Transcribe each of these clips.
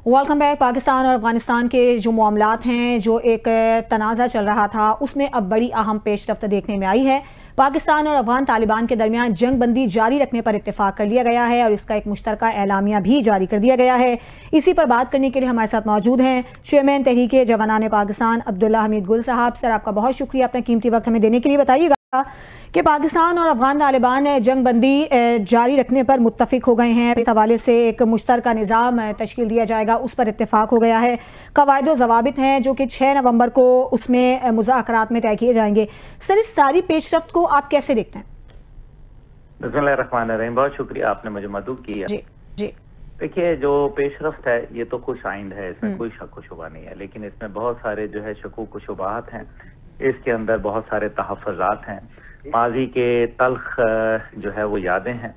Welcome back. Pakistan और अफगानिस्तान के जो मामलात हैं, जो एक तनाज़ा चल रहा था, उसमें अब बड़ी अहम पेशरफ्त देखने में आई है। पाकिस्तान और अफगान तालिबान के दरमियान जंग बंदी जारी रखने पर इत्तेफाक कर लिया गया है और इसका एक मुश्तरका एलामिया भी जारी कर दिया गया है। इसी पर बात करने के लिए हमारे साथ मौजूद हैं चेयरमैन तहरीक जवानान पाकिस्तान अब्दुल्ला हमीद गुल साहब। सर, आपका बहुत शुक्रिया अपना कीमती वक्त हमें देने के लिए। बताइएगा कि पाकिस्तान और अफगान तालिबान जंग बंदी जारी रखने पर मुत्तफिक हो गए हैं। इस हवाले से एक मुश्तरका निज़ाम तश्कील दिया जाएगा, उस पर इत्तेफाक हो गया है। कवायद व ज़वाबित हैं जो कि 6 नवंबर को उसमें मुज़ाकरात में तय किए जाएंगे। सर, इस सारी पेशरफ्त को आप कैसे देखते हैं? बिस्मिल्लाहिर्रहमानिर्रहीम। बहुत शुक्रिया, आपने मुझे मदद किया। जी जी। देखिए, जो पेशरफ्त है ये तो खुश आइंद है, इसमें कोई शक व शुबा नहीं है, लेकिन इसमें बहुत सारे जो है शकूक व शुबाहत हैं। इसके अंदर बहुत सारे तहफ़्फ़ुज़ात हैं, माजी के तल्ख जो है वो यादें हैं,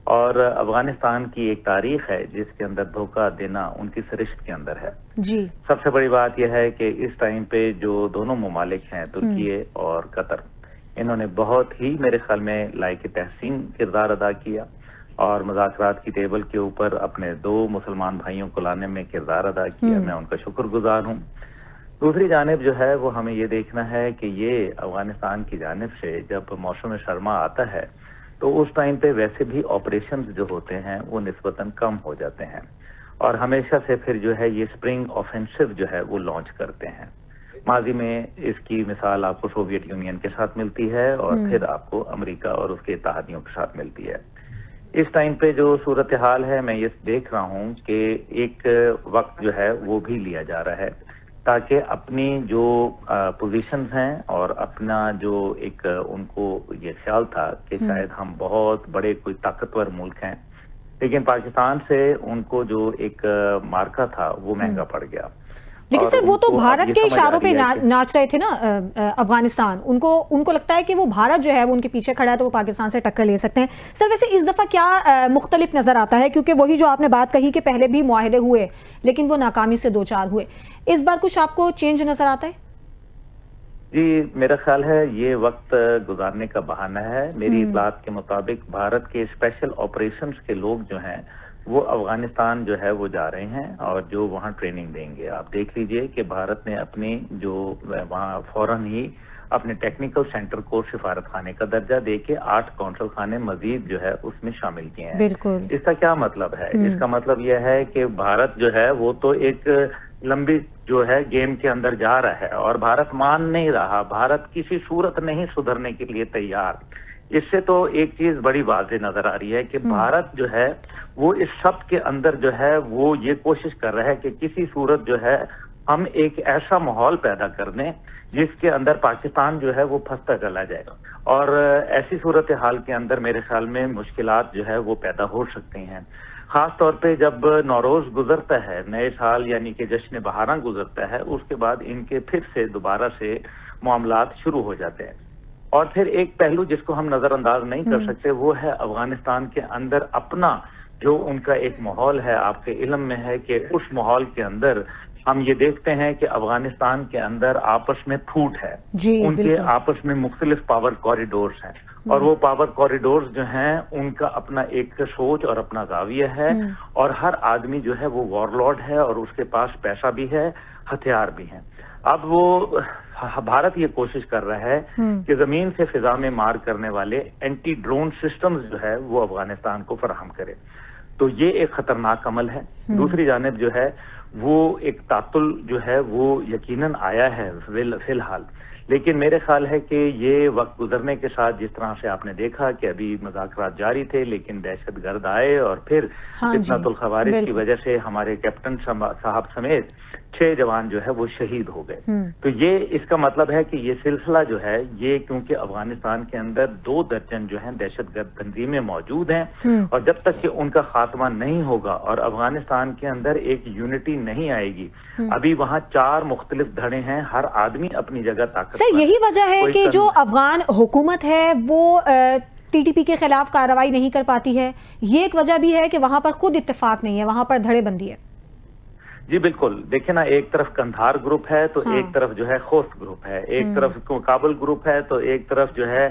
और अफगानिस्तान की एक तारीख है जिसके अंदर धोखा देना उनकी सरिश्त के अंदर है। जी। सबसे बड़ी बात यह है कि इस टाइम पे जो दोनों ममालिक हैं, तुर्की और कतर, इन्होंने बहुत ही मेरे ख्याल में लायक तहसीन किरदार अदा किया और मुज़ाकरात की टेबल के ऊपर अपने 2 मुसलमान भाइयों को लाने में किरदार अदा किया। मैं उनका शुक्रगुजार हूँ। दूसरी जानिब जो है वो हमें ये देखना है कि ये अफगानिस्तान की जानिब से जब मौसम सरमा आता है तो उस टाइम पे वैसे भी ऑपरेशंस जो होते हैं वो निस्बतन कम हो जाते हैं, और हमेशा से फिर जो है ये स्प्रिंग ऑफेंसिव जो है वो लॉन्च करते हैं। माजी में इसकी मिसाल आपको सोवियत यूनियन के साथ मिलती है और फिर आपको अमेरिका और उसके इत्तेहादियों के साथ मिलती है। इस टाइम पे जो सूरत हाल है, मैं ये देख रहा हूँ कि एक वक्त जो है वो भी लिया जा रहा है ताकि अपनी जो पोजीशंस हैं और अपना जो एक उनको ये ख्याल था कि शायद हम बहुत बड़े कोई ताकतवर मुल्क हैं, लेकिन पाकिस्तान से उनको जो एक मार्का था वो महंगा पड़ गया। लेकिन सर, वो तो भारत के इशारों पे नाच रहे थे ना अफगानिस्तान। उनको लगता है कि वो भारत जो है वो उनके पीछे खड़ा है तो वो पाकिस्तान से टक्कर ले सकते हैं। सर, वैसे इस दफा क्या मुख्तलिफ नजर आता है? क्योंकि वही जो आपने बात कही कि पहले भी मुआहदे हुए लेकिन वो नाकामी से 2-4 हुए, इस बार कुछ आपको चेंज नजर आता है? जी, मेरा ख्याल है ये वक्त गुजारने का बहाना है। मेरी इतलात के मुताबिक भारत के स्पेशल ऑपरेशंस के लोग जो हैं वो अफगानिस्तान जो है वो जा रहे हैं और जो वहाँ ट्रेनिंग देंगे। आप देख लीजिए कि भारत ने अपनी जो वहाँ फौरन ही अपने टेक्निकल सेंटर को सिफारत खाने का दर्जा देके 8 कौंसल खाने मजीद जो है उसमें शामिल किए हैं। बिल्कुल। इसका क्या मतलब है? इसका मतलब यह है कि भारत जो है वो तो एक लंबी जो है गेम के अंदर जा रहा है और भारत मान नहीं रहा। भारत किसी सूरत नहीं सुधरने के लिए तैयार। इससे तो एक चीज बड़ी वाज़ेह नजर आ रही है कि भारत जो है वो इस सब के अंदर जो है वो ये कोशिश कर रहा है कि किसी सूरत जो है हम एक ऐसा माहौल पैदा कर दें जिसके अंदर पाकिस्तान जो है वो फंसता चला जाएगा, और ऐसी सूरत हाल के अंदर मेरे ख्याल में मुश्किलात जो है वो पैदा हो सकती हैं। खास तौर पे जब नौरोज गुजरता है, नए साल यानी कि जश्न बहारां गुजरता है, उसके बाद इनके फिर से दोबारा से मामलात शुरू हो जाते हैं। और फिर एक पहलू जिसको हम नजरअंदाज नहीं कर सकते वो है अफगानिस्तान के अंदर अपना जो उनका एक माहौल है। आपके इल्म में है कि उस माहौल के अंदर हम ये देखते हैं कि अफगानिस्तान के अंदर आपस में फूट है, उनके आपस में मुख्तलिफ पावर कॉरिडोर्स हैं, और वो पावर कॉरिडोर्स जो हैं उनका अपना एक सोच और अपना जाविया है, और हर आदमी जो है वो वॉरलॉर्ड है और उसके पास पैसा भी है, हथियार भी हैं। अब वो भारत ये कोशिश कर रहा है कि जमीन से फिजा में मार करने वाले एंटी ड्रोन सिस्टम्स जो है वो अफगानिस्तान को फराहम करे, तो ये एक खतरनाक अमल है। दूसरी जानिब जो है वो एक तातुल जो है वो यकीनन आया है फिलहाल, लेकिन मेरे ख्याल है कि ये वक्त गुजरने के साथ जिस तरह से आपने देखा कि अभी मुज़ाकरात जारी थे लेकिन दहशतगर्द आए और फिर फितनतुल खवारिज की वजह से हमारे कैप्टन साहब समेत 6 जवान जो है वो शहीद हो गए। तो ये इसका मतलब है कि ये सिलसिला जो है ये, क्योंकि अफगानिस्तान के अंदर 2 दर्जन जो है दहशतगर्द तंजीमें मौजूद हैं, और जब तक कि उनका खात्मा नहीं होगा और अफगानिस्तान के अंदर एक यूनिटी नहीं आएगी, अभी वहाँ 4 मुख्तलिफ धड़े हैं, हर आदमी अपनी जगह ताकत। सर, यही वजह है कि जो अफगान हुकूमत है वो टीटीपी के खिलाफ कार्रवाई नहीं कर पाती है। ये एक वजह भी है कि वहां पर खुद इत्तेफाक नहीं है, वहां पर धड़ेबंदी है। जी बिल्कुल, देखिए ना, एक तरफ कंधार ग्रुप है तो एक तरफ जो है खोस्त ग्रुप है, एक तरफ काबुल ग्रुप है तो एक तरफ जो है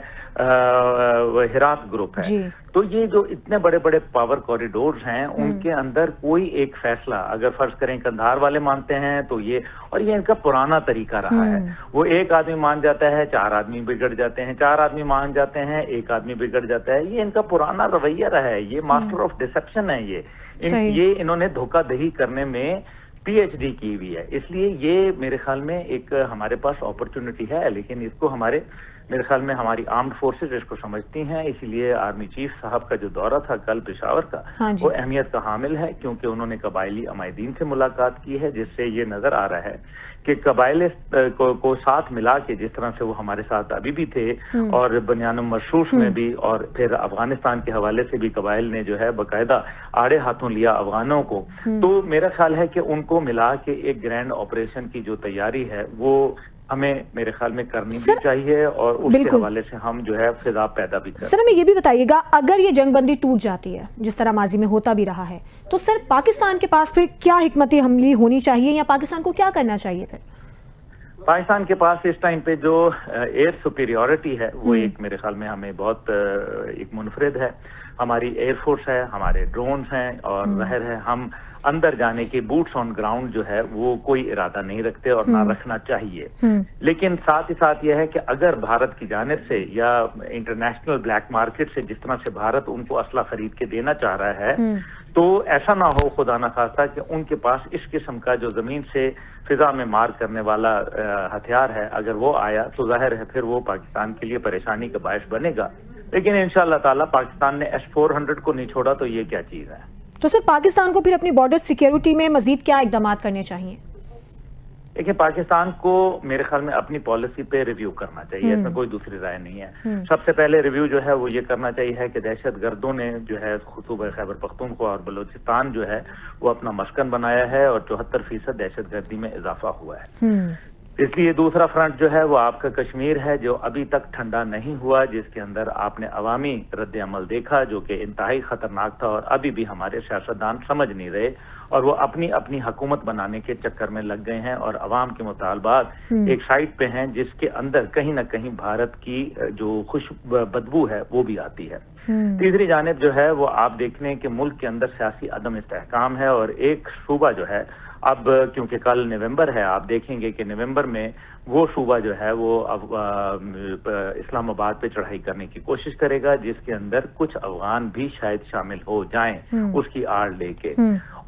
हिरात ग्रुप है। तो ये जो इतने बड़े बड़े पावर कॉरिडोर्स हैं, उनके अंदर कोई एक फैसला, अगर फर्ज करें कंधार वाले मानते हैं तो ये, और ये इनका पुराना तरीका रहा है, वो एक आदमी मान जाता है, चार आदमी बिगड़ जाते हैं, चार आदमी मान जाते हैं, एक आदमी बिगड़ जाता है। ये इनका पुराना रवैया रहा है, ये मास्टर ऑफ डिसेप्शन है। ये इन्होंने धोखाधड़ी करने में पीएचडी की हुई है, इसलिए ये मेरे ख्याल में एक हमारे पास अपॉर्चुनिटी है, लेकिन इसको मेरे ख्याल में हमारी आर्म्ड फोर्सेस इसको समझती हैं। इसीलिए आर्मी चीफ साहब का जो दौरा था कल पेशावर का, वो अहमियत का हामिल है, क्योंकि उन्होंने कबायली अमायदीन से मुलाकात की है, जिससे ये नजर आ रहा है कि कबाइल को साथ मिला के, जिस तरह से वो हमारे साथ अभी भी थे और बनियानुम मरसूस में भी, और फिर अफगानिस्तान के हवाले से भी कबाइल ने जो है बाकायदा आड़े हाथों लिया अफगानों को। तो मेरा ख्याल है कि उनको मिला के एक ग्रैंड ऑपरेशन की जो तैयारी है वो हमें मेरे ख्याल में करनी भी चाहिए, और उसके हवाले से हम जो है फिजा पैदा भी करें। सर हमें ये भी बताइएगा, अगर ये जंगबंदी टूट जाती है जिस तरह माजी में होता भी रहा है, तो सर पाकिस्तान के पास फिर क्या हिकमत अमली होनी चाहिए, या पाकिस्तान को क्या करना चाहिए फिर? पाकिस्तान के पास इस टाइम पे जो एयर सुपीरियोरिटी है वो एक मेरे ख्याल में हमें बहुत एक मुनफरिद है। हमारी एयरफोर्स है, हमारे ड्रोन्स हैं, और जाहिर है हम अंदर जाने के बूट्स ऑन ग्राउंड जो है वो कोई इरादा नहीं रखते और ना रखना चाहिए। लेकिन साथ ही साथ यह है कि अगर भारत की जानिब से या इंटरनेशनल ब्लैक मार्केट से जिस तरह से भारत उनको असला खरीद के देना चाह रहा है, तो ऐसा ना हो खुदा ना खास्ता कि उनके पास इस किस्म का जो जमीन से फिजा में मार करने वाला हथियार है, अगर वो आया तो जाहिर है फिर वो पाकिस्तान के लिए परेशानी का बायस बनेगा। लेकिन इंशाअल्लाह ताला पाकिस्तान ने S-400 को नहीं छोड़ा, तो ये क्या चीज है। तो सर पाकिस्तान को फिर अपनी बॉर्डर सिक्योरिटी में मजीद क्या इकदाम करने चाहिए? देखिए, पाकिस्तान को मेरे ख्याल में अपनी पॉलिसी पे रिव्यू करना चाहिए, इसमें कोई दूसरी राय नहीं है। सबसे पहले रिव्यू जो है वो ये करना चाहिए है कि दहशतगर्दों ने जो है सूबा खैबर पख्तूनख्वा और बलोचिस्तान जो है वो अपना मस्कन बनाया है, और 74% दहशतगर्दी में इजाफा हुआ है। इसलिए दूसरा फ्रंट जो है वो आपका कश्मीर है, जो अभी तक ठंडा नहीं हुआ, जिसके अंदर आपने अवामी रद्द अमल देखा जो कि इंतहाई खतरनाक था, और अभी भी हमारे सियासतदान समझ नहीं रहे, और वो अपनी अपनी हुकूमत बनाने के चक्कर में लग गए हैं, और अवाम के मुतालबात एक साइड पे हैं जिसके अंदर कहीं ना कहीं भारत की जो खुश बदबू है वो भी आती है। तीसरी जानिब जो है वो आप देख लें कि मुल्क के अंदर सियासी अदम इस्तेहकाम है, और एक सूबा जो है अब, क्योंकि कल नवंबर है, आप देखेंगे कि नवंबर में वो सूबा जो है वो अब इस्लामाबाद पे चढ़ाई करने की कोशिश करेगा, जिसके अंदर कुछ अफगान भी शायद शामिल हो जाएं उसकी आड़ लेके।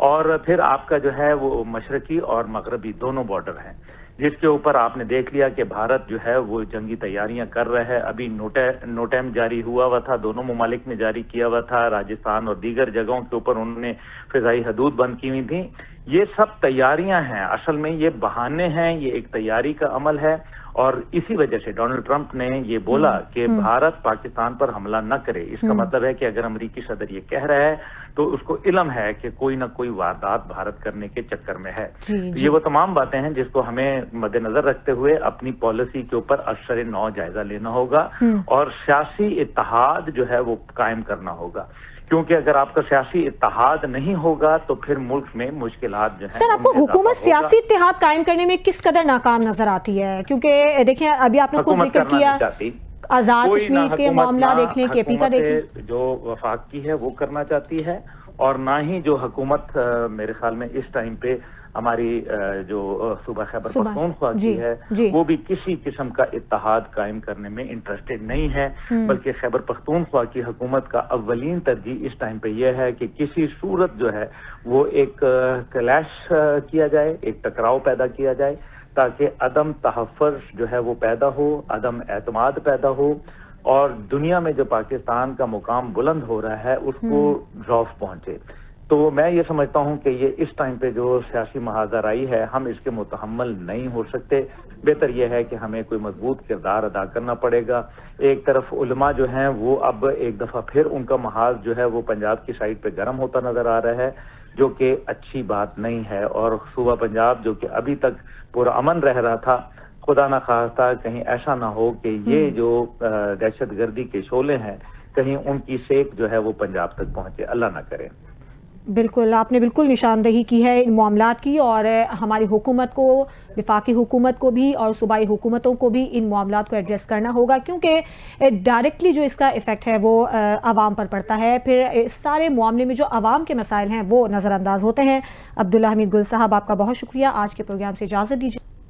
और फिर आपका जो है वो मशरकी और मगरबी दोनों बॉर्डर हैं, जिसके ऊपर आपने देख लिया कि भारत जो है वो जंगी तैयारियां कर रहा है। अभी नोटैम जारी हुआ था, दोनों ममालिक में जारी किया हुआ था, राजस्थान और दीगर जगहों के ऊपर उन्होंने फिजाई हदूद बंद की हुई थी। ये सब तैयारियां हैं, असल में ये बहाने हैं, ये एक तैयारी का अमल है, और इसी वजह से डोनाल्ड ट्रंप ने ये बोला कि भारत पाकिस्तान पर हमला न करे। इसका मतलब है कि अगर अमेरिकी सदर ये कह रहा है तो उसको इल्म है कि कोई ना कोई वारदात भारत करने के चक्कर में है। तो ये वो तमाम बातें हैं जिसको हमें मद्देनजर रखते हुए अपनी पॉलिसी के ऊपर असर नौ जायजा लेना होगा, और सियासी इत्तेहाद जो है वो कायम करना होगा, क्योंकि अगर आपका सियासी इत्तेहाद नहीं होगा तो फिर मुल्क में मुश्किलात जो है। सर आपको हुकूमत सियासी इत्तेहाद कायम करने में किस कदर नाकाम नजर आती है? क्योंकि देखिए अभी आपने खुद जिक्र किया आजाद कश्मीर के मामला देख लें, केपी का देख लें, जो वफाक की है वो करना चाहती है, और ना ही जो हुकूमत मेरे ख्याल में इस टाइम पे हमारी जो सूबा खैबर पख्तूनख्वा की है वो भी किसी किस्म का इत्तेहाद कायम करने में इंटरेस्टेड नहीं है, बल्कि खैबर पख्तूनख्वा की हुकूमत का अव्वलीन तरजीह इस टाइम पे यह है कि किसी सूरत जो है वो एक क्लैश किया जाए, एक टकराव पैदा किया जाए, ताकि अदम तहफ़्फ़ुज़ जो है वो पैदा हो, अदम एतमाद पैदा हो, और दुनिया में जो पाकिस्तान का मुकाम बुलंद हो रहा है उसको ज़ौफ़ पहुंचे। तो मैं ये समझता हूं कि ये इस टाइम पे जो सियासी महाजराई है हम इसके मुतहम्मल नहीं हो सकते। बेहतर यह है कि हमें कोई मजबूत किरदार अदा करना पड़ेगा। एक तरफ उलमा जो हैं वो अब एक दफा फिर उनका महाज जो है वो पंजाब की साइड पे गर्म होता नजर आ रहा है, जो कि अच्छी बात नहीं है। और सूबा पंजाब जो कि अभी तक पूरा अमन रह रहा था, खुदा ना खास्ता कहीं ऐसा ना हो कि ये जो दहशतगर्दी के शोले हैं कहीं उनकी सेक जो है वो पंजाब तक पहुंचे, अल्लाह ना करे। बिल्कुल, आपने बिल्कुल निशानदेही की है इन मामलात की, और हमारी हुकूमत को, वफाकी हुकूमत को भी और सूबाई हुकूमतों को भी इन मामलात को एड्रेस करना होगा, क्योंकि डायरेक्टली जो इसका इफ़ेक्ट है वो आवाम पर पड़ता है। फिर इस सारे मामले में जो आवाम के मसाइल हैं वो नज़रअंदाज होते हैं। अब्दुल्ला हमीद गुल साहब, आपका बहुत शुक्रिया। आज के प्रोग्राम से इजाज़त दीजिए।